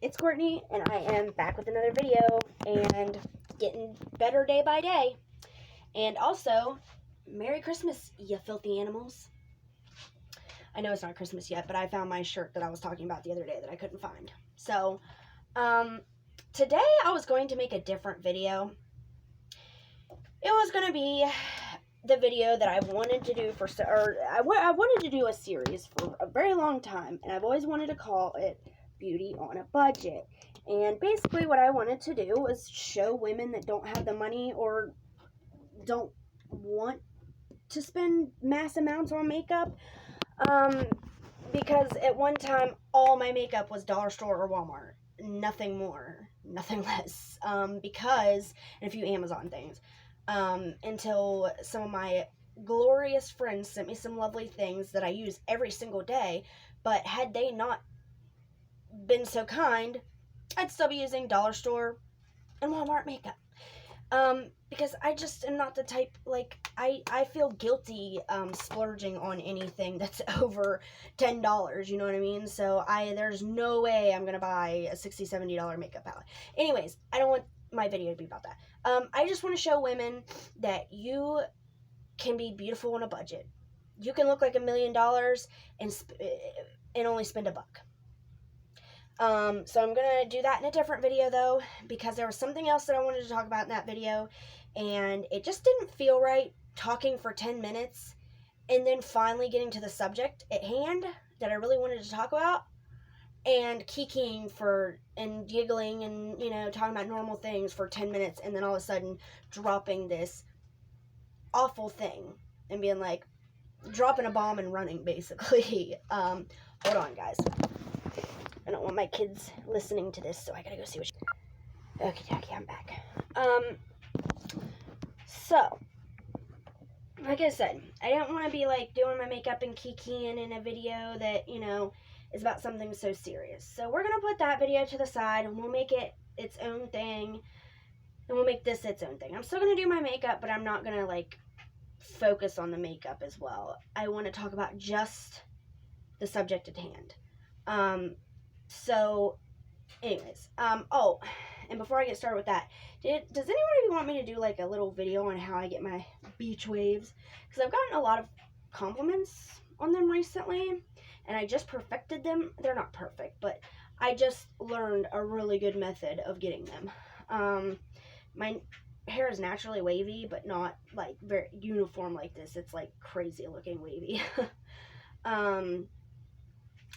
It's Courtney, and I am back with another video, and getting better day by day. And also, Merry Christmas, you filthy animals. I know it's not Christmas yet, but I found my shirt that I was talking about the other day that I couldn't find. So, today I was going to make a different video. It was going to be the video that I wanted to do I wanted to do a series for a very long time, and I've always wanted to call it Beauty on a Budget. And basically what I wanted to do was show women that don't have the money or don't want to spend mass amounts on makeup, because at one time all my makeup was dollar store or Walmart, nothing more, nothing less, because, and a few Amazon things, until some of my glorious friends sent me some lovely things that I use every single day. But had they not been so kind, I'd still be using dollar store and Walmart makeup. Because I just am not the type, like, I feel guilty splurging on anything that's over $10, you know what I mean? So there's no way I'm gonna buy a $60, $70 makeup palette. Anyways, I don't want my video to be about that. I just want to show women that you can be beautiful on a budget. You can look like $1 million and only spend $1. So I'm gonna do that in a different video though, because there was something else that I wanted to talk about in that video, and it just didn't feel right talking for 10 minutes and then finally getting to the subject at hand that I really wanted to talk about, and kikiing and giggling and, you know, talking about normal things for 10 minutes, and then all of a sudden dropping this awful thing and being like, dropping a bomb and running, basically. Hold on, guys. I don't want my kids listening to this, so I gotta go see what Okay, I'm back. So, like I said, I don't want to be, like, doing my makeup and kikiing in a video that, you know, is about something so serious. So we're gonna put that video to the side, and we'll make it its own thing, and we'll make this its own thing. I'm still gonna do my makeup, but I'm not gonna, like, focus on the makeup as well. I want to talk about just the subject at hand. So, anyways, oh, and before I get started with that, does anybody want me to do, like, a little video on how I get my beach waves? Because I've gotten a lot of compliments on them recently, and I just perfected them. They're not perfect, but I just learned a really good method of getting them. My hair is naturally wavy, but not, like, very uniform like this. It's, like, crazy looking wavy.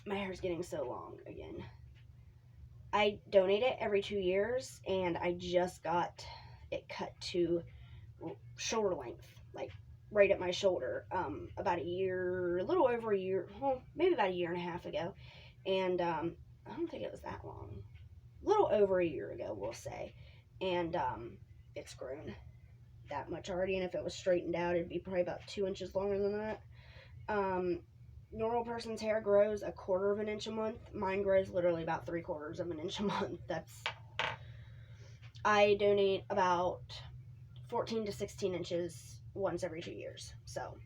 My hair's getting so long again. I donate it every 2 years, and I just got it cut to shoulder length, like right at my shoulder, about a little over a year, well, maybe about a year and a half ago. And I don't think it was that long, a little over a year ago, we'll say. And it's grown that much already, and if it was straightened out, it'd be probably about 2 inches longer than that. Normal person's hair grows 1/4 of an inch a month. Mine grows literally about 3/4 of an inch a month. I donate about 14 to 16 inches once every 2 years. So,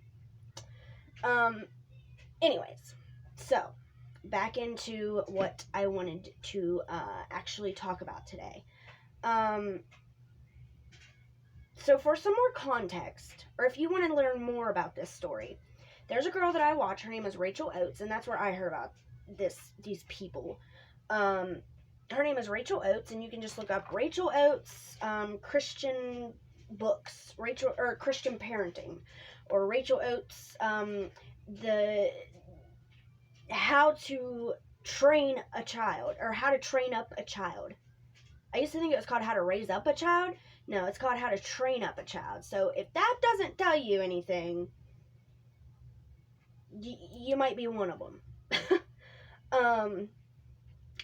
anyways, so back into what I wanted to actually talk about today. So for some more context, or if you want to learn more about this story, there's a girl that I watch. Her name is Rachel Oates, and that's where I heard about these people. Her name is Rachel Oates, and you can just look up Rachel Oates, Christian books, Christian parenting, or Rachel Oates, how to train a child, or how to train up a child. I used to think it was called How to Raise Up a Child. No, it's called How to Train Up a Child. So if that doesn't tell you anything, you might be one of them.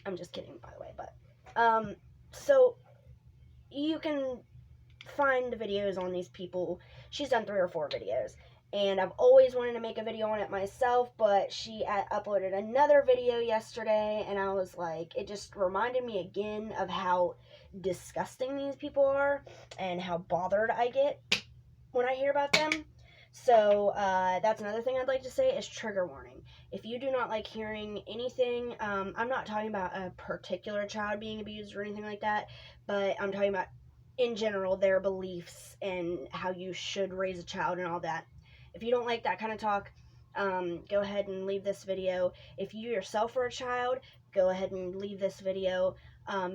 I'm just kidding, by the way, but, so you can find the videos on these people. She's done 3 or 4 videos, and I've always wanted to make a video on it myself, but she uploaded another video yesterday, and I was like, it just reminded me again of how disgusting these people are, and how bothered I get when I hear about them. So that's another thing I'd like to say is trigger warning. If you do not like hearing anything, I'm not talking about a particular child being abused or anything like that, but I'm talking about in general their beliefs and how you should raise a child and all that. If you don't like that kind of talk, go ahead and leave this video. If you yourself are a child, go ahead and leave this video.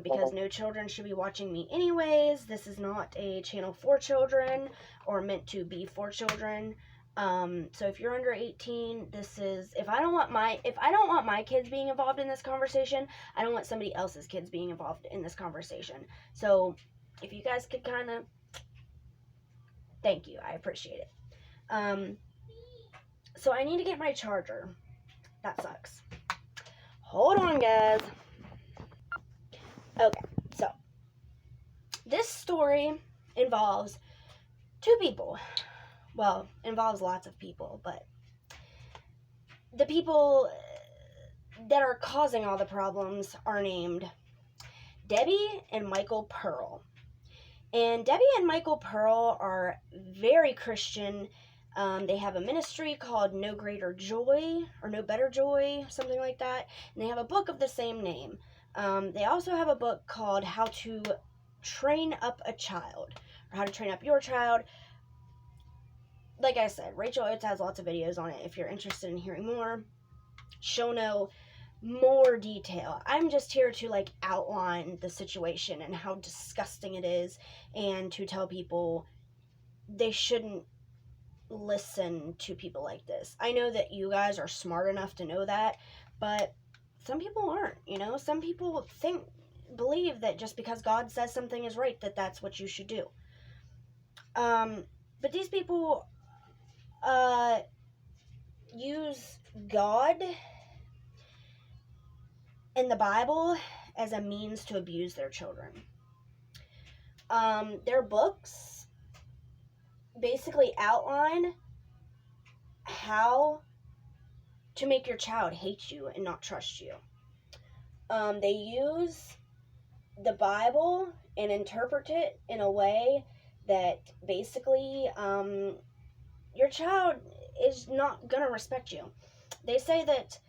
Because no children should be watching me anyways. This is not a channel for children or meant to be for children. So if you're under 18, this is, if I don't want my kids being involved in this conversation, I don't want somebody else's kids being involved in this conversation. So if you guys could kind of, thank you, I appreciate it. So I need to get my charger. That sucks. Hold on, guys. Okay, so this story involves two people. Well, involves lots of people, but the people that are causing all the problems are named Debbie and Michael Pearl. And Debbie and Michael Pearl are very Christian. They have a ministry called No Greater Joy, or No Better Joy, something like that. And they have a book of the same name. They also have a book called How to Train Up a Child, or How to Train Up Your Child. Like I said, Rachel Oates has lots of videos on it. If you're interested in hearing more, she'll know more detail. I'm just here to like outline the situation and how disgusting it is, and to tell people they shouldn't listen to people like this. I know that you guys are smart enough to know that, but some people aren't, you know? Some people believe that just because God says something is right, that that's what you should do. But these people use God and the Bible as a means to abuse their children. Their books basically outline how to make your child hate you and not trust you. They use the Bible and interpret it in a way that basically your child is not gonna respect you. They say that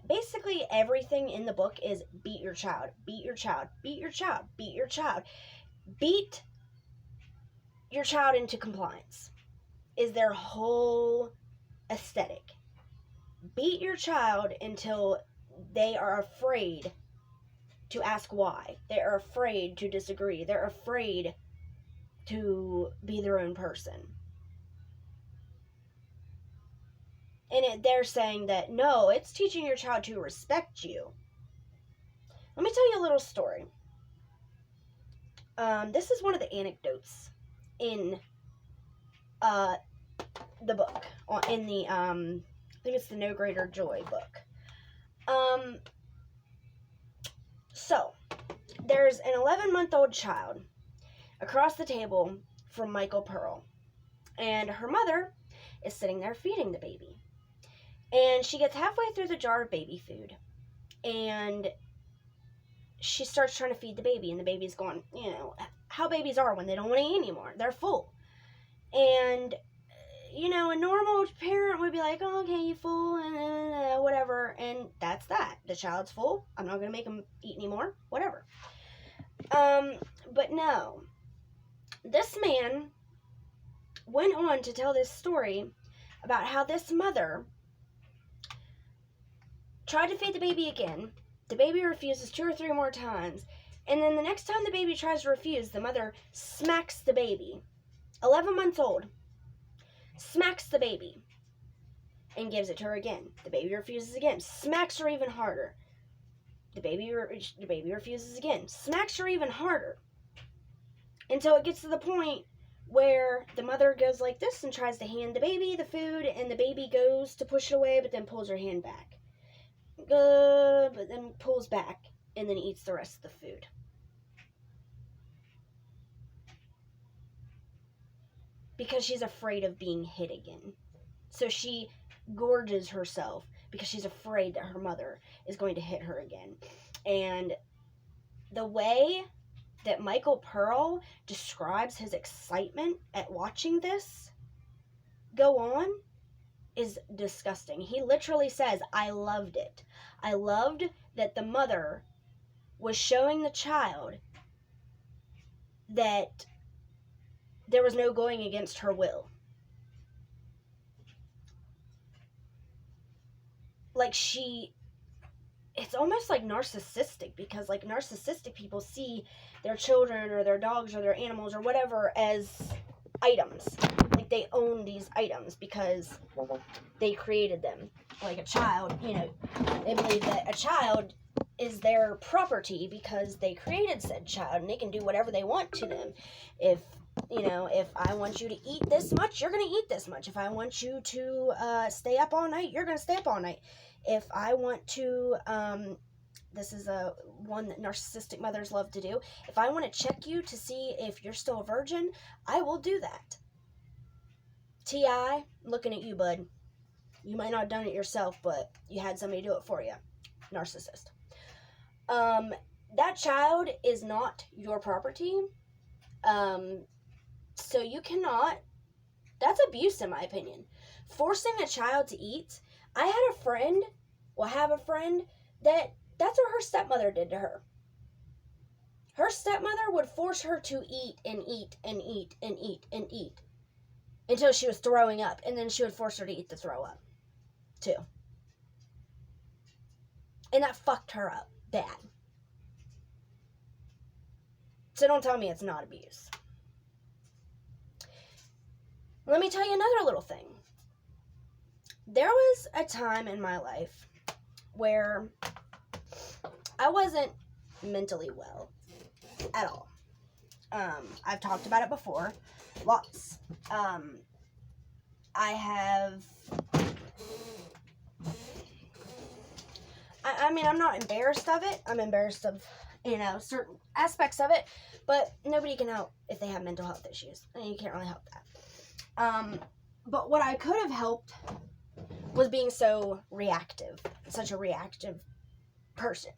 basically everything in the book is beat your child, beat your child, beat your child, beat your child. Beat your child into compliance is their whole aesthetic. Beat your child until they are afraid to ask why. They are afraid to disagree. They're afraid to be their own person. And they're saying that, no, it's teaching your child to respect you. Let me tell you a little story. This is one of the anecdotes in the book. In the, I think it's the No Greater Joy book. So, there's an 11-month-old child across the table from Michael Pearl. And her mother is sitting there feeding the baby. And she gets halfway through the jar of baby food. And she starts trying to feed the baby. And the baby's going, you know, how babies are when they don't want to eat anymore. They're full. And, you know, a normal parent would be like, oh, okay, you full, and whatever. And that's that. The child's full. I'm not going to make them eat anymore. Whatever. But no. This man went on to tell this story about how this mother tried to feed the baby again. The baby refuses 2 or 3 more times. And then the next time the baby tries to refuse, the mother smacks the baby. 11 months old. Smacks the baby. And gives it to her again. The baby refuses again. Smacks her even harder. The baby refuses again. Smacks her even harder. Until it gets to the point where the mother goes like this and tries to hand the baby the food, and the baby goes to push it away, but then pulls her hand back. But then pulls back, and then eats the rest of the food. Because she's afraid of being hit again. So she gorges herself because she's afraid that her mother is going to hit her again. And the way that Michael Pearl describes his excitement at watching this go on is disgusting. He literally says, I loved it. I loved that the mother was showing the child that there was no going against her will. Like, it's almost like narcissistic, because like narcissistic people see their children or their dogs or their animals or whatever as items. Like, they own these items because they created them. Like a child, you know, they believe that a child is their property because they created said child, and they can do whatever they want to them. If, you know, if I want you to eat this much, you're going to eat this much. If I want you to stay up all night, you're going to stay up all night. If I want to, this is one that narcissistic mothers love to do. If I want to check you to see if you're still a virgin, I will do that. T.I., looking at you, bud. You might not have done it yourself, but you had somebody do it for you. Narcissist. That child is not your property. So you cannot, that's abuse in my opinion. Forcing a child to eat. I have a friend that's what her stepmother did to her. Her stepmother would force her to eat and eat and eat and eat and eat until she was throwing up, and then she would force her to eat the throw up too. And that fucked her up bad. So don't tell me it's not abuse. Let me tell you another little thing. There was a time in my life where I wasn't mentally well at all. I've talked about it before. Lots. I mean, I'm not embarrassed of it. I'm embarrassed of, you know, certain aspects of it, but nobody can help if they have mental health issues, and you can't really help that. But what I could have helped was being so reactive, such a reactive person.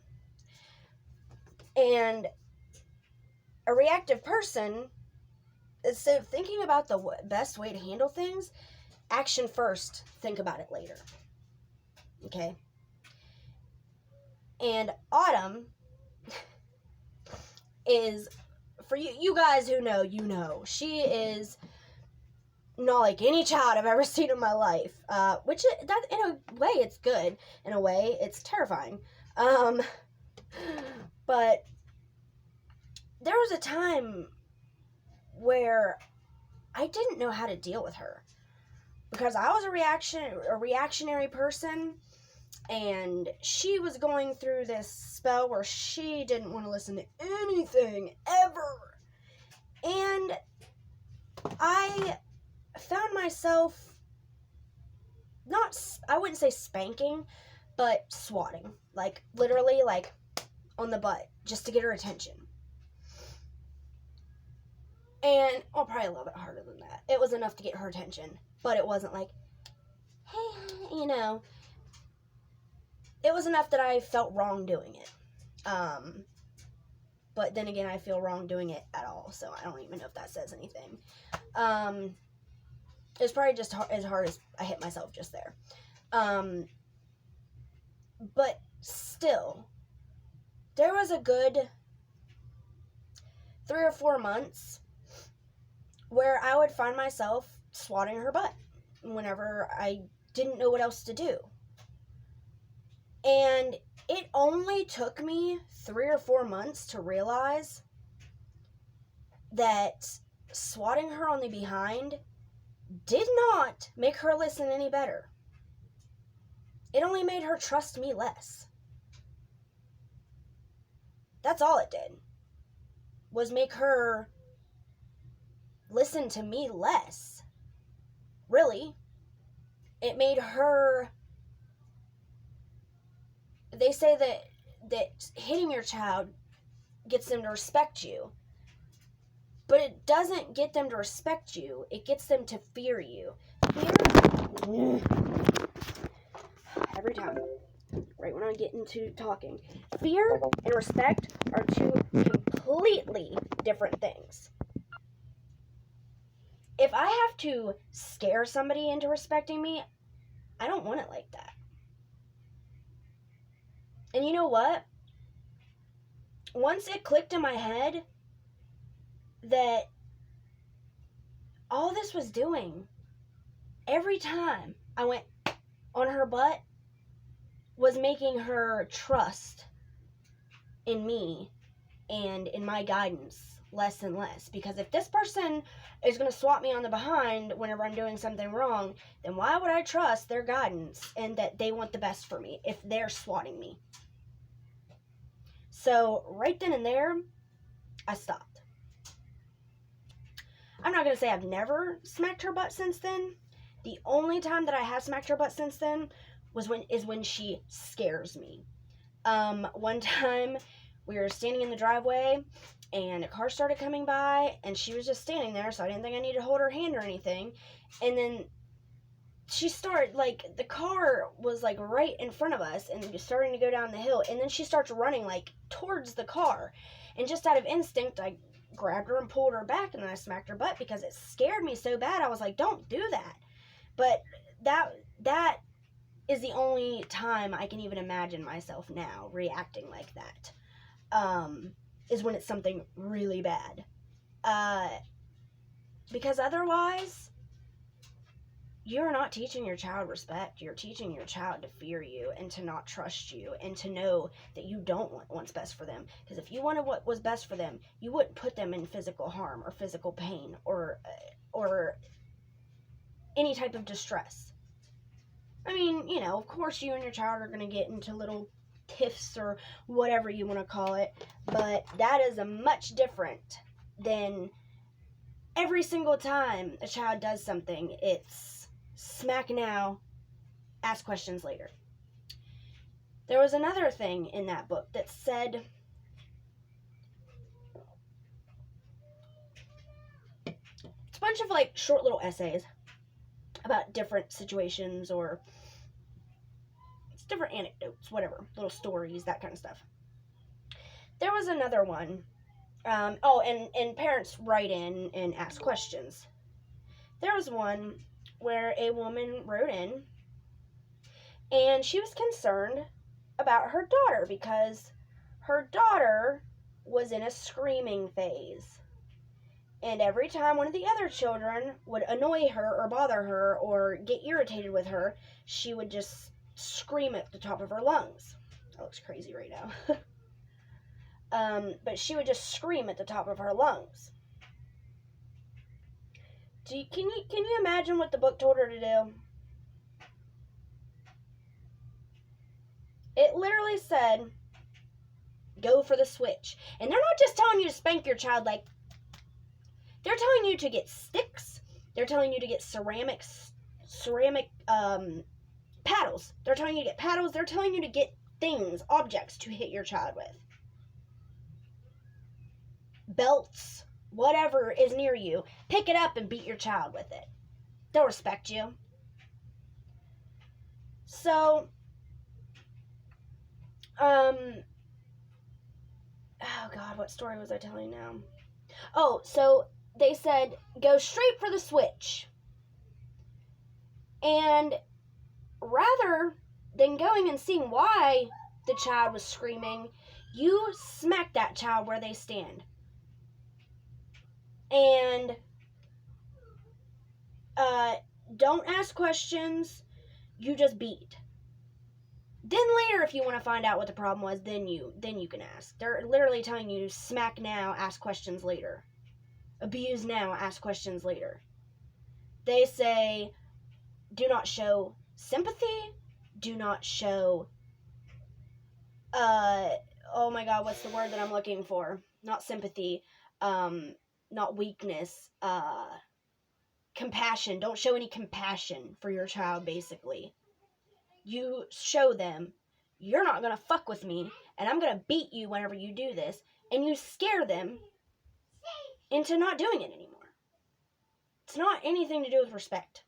And a reactive person, instead of thinking about the best way to handle things, action first, think about it later. Okay? And Autumn is, for you guys who know, you know, she is not like any child I've ever seen in my life. Which, that, in a way, it's good. In a way, it's terrifying. But there was a time where I didn't know how to deal with her, because I was a reactionary person, and she was going through this spell where she didn't want to listen to anything ever. And I found myself I wouldn't say spanking, but swatting. Like, literally, like, on the butt, just to get her attention. And, oh, probably a little bit harder than that. It was enough to get her attention, but it wasn't like, hey, you know. It was enough that I felt wrong doing it. But then again, I feel wrong doing it at all, so I don't even know if that says anything. It was probably just as hard as I hit myself just there. But still, there was a good 3 or 4 months where I would find myself swatting her butt whenever I didn't know what else to do. And it only took me 3 or 4 months to realize that swatting her on the behind did not make her listen any better. It only made her trust me less. That's all it did. Was make her listen to me less. Really. It made her... They say that hitting your child gets them to respect you. But it doesn't get them to respect you. It gets them to fear you. Fear... Every time. Right when I get into talking. Fear and respect are two completely different things. if I have to scare somebody into respecting me, I don't want it like that. And you know what? Once it clicked in my head that all this was doing, every time I went on her butt, was making her trust in me and in my guidance less and less. Because if this person is going to swat me on the behind whenever I'm doing something wrong, then why would I trust their guidance and that they want the best for me if they're swatting me? So right then and there, I stopped. I'm not going to say I've never smacked her butt since then. The only time that I have smacked her butt since then is when she scares me. One time we were standing in the driveway and a car started coming by and she was just standing there, so I didn't think I needed to hold her hand or anything. And then she started, like, the car was like right in front of us and starting to go down the hill, and then she starts running like towards the car, and just out of instinct I grabbed her and pulled her back, and then I smacked her butt because it scared me so bad. I was like, don't do that. But that is the only time I can even imagine myself now reacting like that, is when it's something really bad. Because otherwise, you're not teaching your child respect. You're teaching your child to fear you and to not trust you and to know that you don't want what's best for them. Because if you wanted what was best for them, you wouldn't put them in physical harm or physical pain or any type of distress. I mean, you know, of course you and your child are going to get into little tiffs or whatever you want to call it, but that is a much different than every single time a child does something, it's smack now, ask questions later. There was another thing in that book that said, it's a bunch of like short little essays about different situations or it's different anecdotes, whatever, little stories, that kind of stuff. There was another one. And parents write in and ask questions. There was one where a woman wrote in and she was concerned about her daughter because her daughter was in a screaming phase. And every time one of the other children would annoy her or bother her or get irritated with her, she would just scream at the top of her lungs. That looks crazy right now. But she would just scream at the top of her lungs. Can you imagine what the book told her to do? It literally said, go for the switch. And they're not just telling you to spank your child, like, they're telling you to get sticks. They're telling you to get ceramic paddles. They're telling you to get paddles. They're telling you to get things, objects to hit your child with. Belts, whatever is near you, pick it up and beat your child with it. They'll respect you. So, oh God, what story was I telling now? Oh, so they said, go straight for the switch. And rather than going and seeing why the child was screaming, you smack that child where they stand. And don't ask questions, you just beat. Then later, if you want to find out what the problem was, then you can ask. They're literally telling you, smack now, ask questions later. Abuse now, ask questions later. They say, do not show sympathy, do not show, oh my God, what's the word that I'm looking for? Not sympathy, not weakness, compassion. Don't show any compassion for your child, basically. You show them, you're not going to fuck with me, and I'm going to beat you whenever you do this, and you scare them into not doing it anymore. It's not anything to do with respect.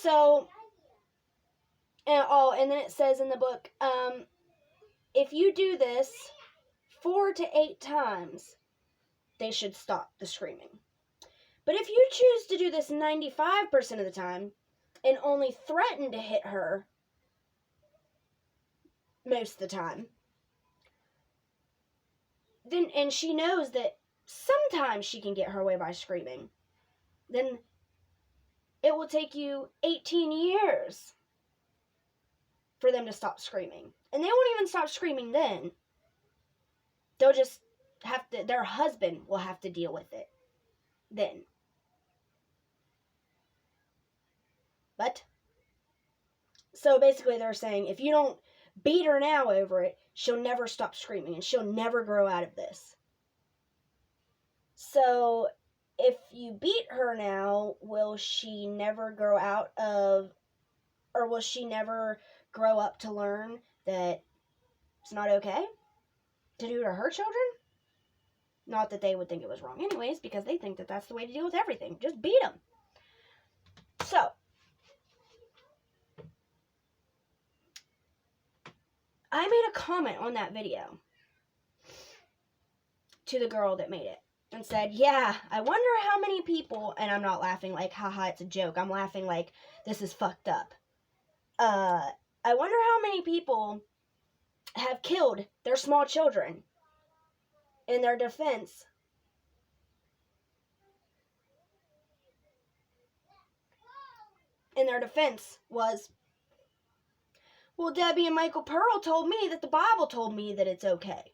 So, and then it says in the book, if you do this 4 to 8 times, they should stop the screaming. But if you choose to do this 95% of the time and only threaten to hit her most of the time, then, and she knows that sometimes she can get her way by screaming, then it will take you 18 years for them to stop screaming. And they won't even stop screaming then. They'll just have to, their husband will have to deal with it then. But, so basically they're saying, if you don't beat her now over it, she'll never stop screaming and she'll never grow out of this. So, if you beat her now, will she never grow out of, or will she never grow up to learn that it's not okay to do to her children? Not that they would think it was wrong anyways, because they think that that's the way to deal with everything. Just beat them. So, I made a comment on that video to the girl that made it and said, yeah, I wonder how many people, and I'm not laughing like, haha, it's a joke. I'm laughing like, this is fucked up. I wonder how many people have killed their small children in their defense. And their defense was, well, Debbie and Michael Pearl told me that the Bible told me that it's okay.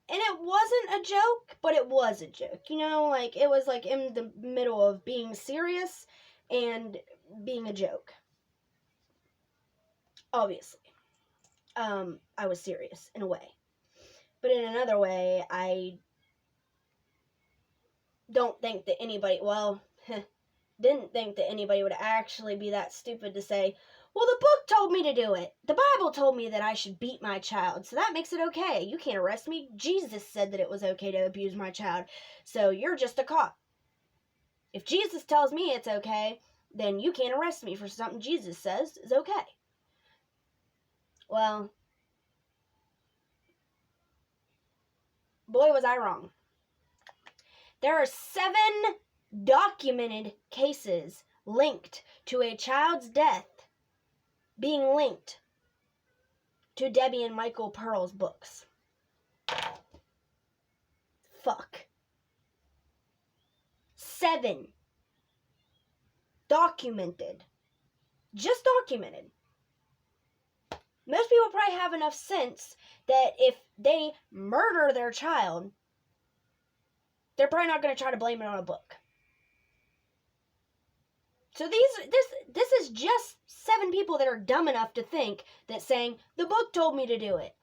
And it wasn't a joke, but it was a joke. You know, like, it was like in the middle of being serious and being a joke. Obviously. I was serious in a way. But in another way, I don't think that anybody, well, didn't think that anybody would actually be that stupid to say, well, the book told me to do it. The Bible told me that I should beat my child, so that makes it okay. You can't arrest me. Jesus said that it was okay to abuse my child, so you're just a cop. If Jesus tells me it's okay, then you can't arrest me for something Jesus says is okay. Well, boy, was I wrong. There are 7 documented cases linked to a child's death being linked to Debbie and Michael Pearl's books. Fuck. 7. Documented. Just documented. Most people probably have enough sense that if they murder their child, they're probably not going to try to blame it on a book. So this is just 7 people that are dumb enough to think that saying, the book told me to do it,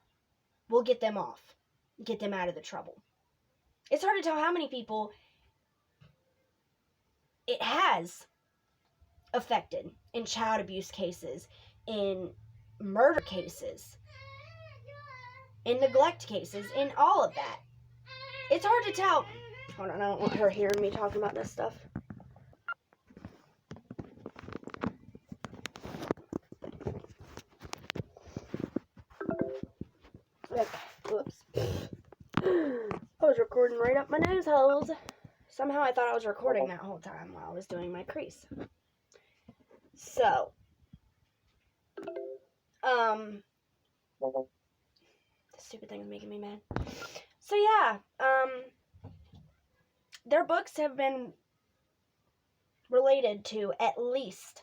will get them off. Get them out of the trouble. It's hard to tell how many people it has affected in child abuse cases, in murder cases, in neglect cases, in all of that. It's hard to tell. Hold on, I don't want her hearing me talking about this stuff. Okay, whoops. I was recording right up my nose holes. Somehow I thought I was recording that whole time while I was doing my crease. So, the stupid thing is making me mad. So yeah, their books have been related to at least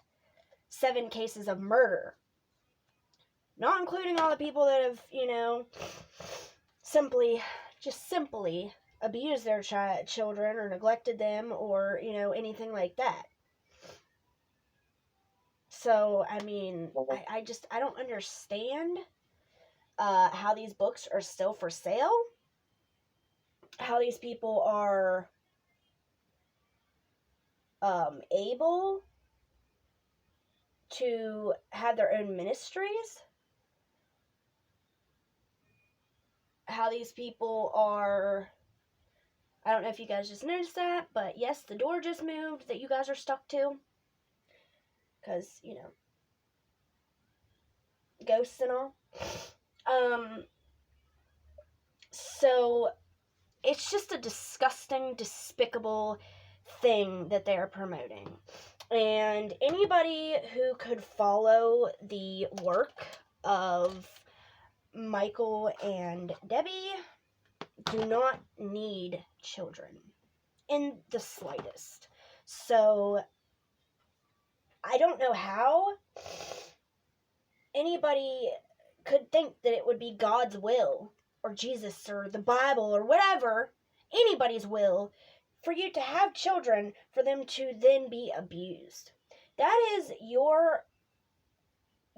7 cases of murder. Not including all the people that have, you know, simply abused their children or neglected them or, you know, anything like that. So, I mean, I don't understand how these books are still for sale. How these people are able to have their own ministries. How these people are, I don't know if you guys just noticed that, but yes, the door just moved that you guys are stuck to. Because, you know, ghosts and all. So, it's just a disgusting, despicable thing that they're promoting. And anybody who could follow the work of Michael and Debbie do not need children in the slightest. So I don't know how anybody could think that it would be God's will or Jesus or the Bible or whatever, anybody's will, for you to have children for them to then be abused. That is your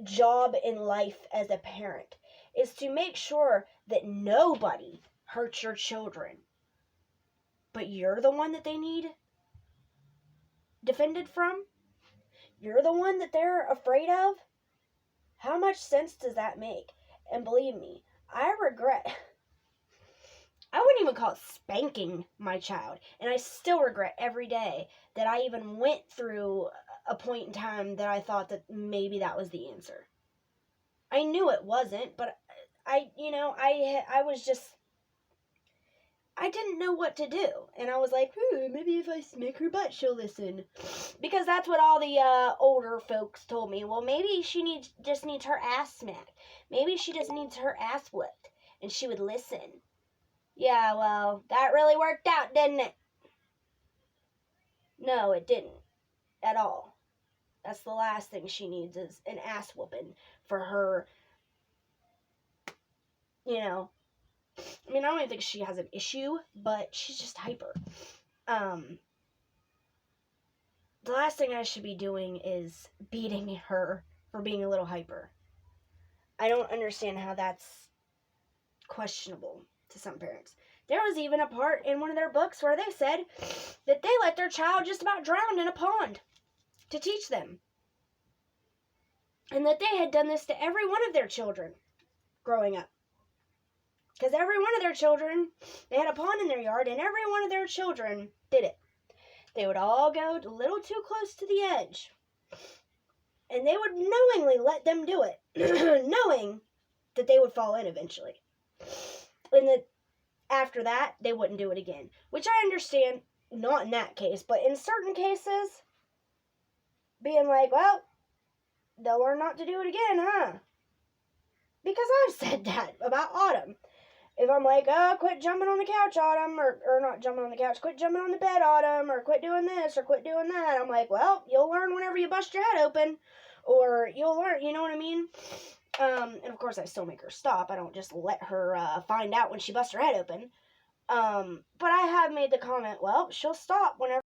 job in life as a parent, is to make sure that nobody hurts your children. But you're the one that they need defended from? You're the one that they're afraid of? How much sense does that make? And believe me, I wouldn't even call it spanking my child. And I still regret every day that I even went through a point in time that I thought that maybe that was the answer. I knew it wasn't, but I didn't know what to do. And I was like, maybe if I smack her butt, she'll listen. Because that's what all the older folks told me. Well, maybe she just needs her ass smacked. Maybe she just needs her ass whipped. And she would listen. Yeah, well, that really worked out, didn't it? No, it didn't. At all. That's the last thing she needs, is an ass whooping for her, I mean, I don't even think she has an issue, but she's just hyper. The last thing I should be doing is beating her for being a little hyper. I don't understand how that's questionable to some parents. There was even a part in one of their books where they said that they let their child just about drown in a pond to teach them. And that they had done this to every one of their children growing up. Because every one of their children, they had a pond in their yard, and every one of their children did it. They would all go a little too close to the edge. And they would knowingly let them do it, knowing that they would fall in eventually. And that after that, they wouldn't do it again. Which I understand, not in that case, but in certain cases, being like, well, they'll learn not to do it again, huh? Because I've said that about Autumn. If I'm like, quit jumping on the couch, Autumn, or not jumping on the couch, quit jumping on the bed, Autumn, or quit doing this, or quit doing that, I'm like, well, you'll learn whenever you bust your head open, or you'll learn, you know what I mean? And of course I still make her stop. I don't just let her find out when she busts her head open. But I have made the comment, well, she'll stop whenever